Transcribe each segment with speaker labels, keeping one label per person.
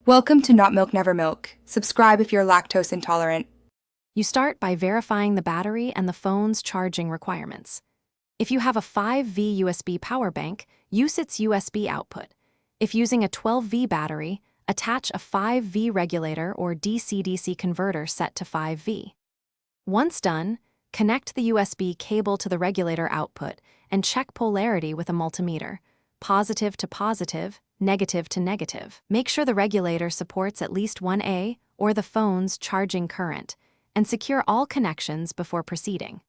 Speaker 1: Welcome to Not Milk Never Milk. Subscribe if you're lactose intolerant.
Speaker 2: You start by verifying the battery and the phone's charging requirements. If you have a 5V USB power bank, use its USB output. If using a 12V battery, attach a 5V regulator or DC-DC converter set to 5V. Once done, connect the USB cable to the regulator output and check polarity with a multimeter, positive to positive, negative to negative. Make sure the regulator supports at least 1A or the phone's charging current, and secure all connections before proceeding.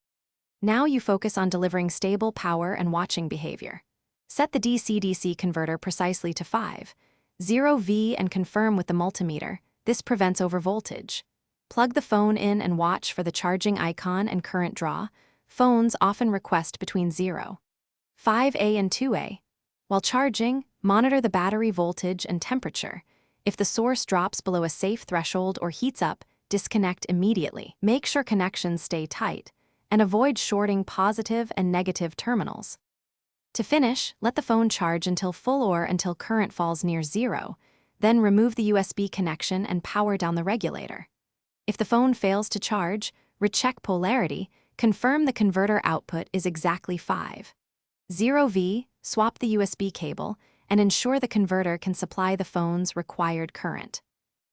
Speaker 2: Now you focus on delivering stable power and watching behavior. Set the DC-DC converter precisely to 5.0V and confirm with the multimeter. This prevents overvoltage. Plug the phone in and watch for the charging icon and current draw. Phones often request between 0.5A and 2A. While charging, monitor the battery voltage and temperature. If the source drops below a safe threshold or heats up, disconnect immediately. Make sure connections stay tight, and avoid shorting positive and negative terminals. To finish, let the phone charge until full or until current falls near 0, then remove the USB connection and power down the regulator. If the phone fails to charge, recheck polarity, confirm the converter output is exactly 5.0V, swap the USB cable, and ensure the converter can supply the phone's required current.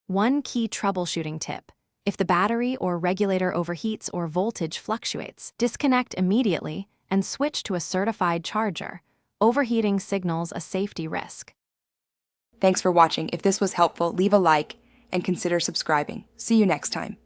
Speaker 2: One key troubleshooting tip: if the battery or regulator overheats or voltage fluctuates, disconnect immediately and switch to a certified charger. Overheating signals a safety risk.
Speaker 1: Thanks for watching. If this was helpful, leave a like and consider subscribing. See you next time.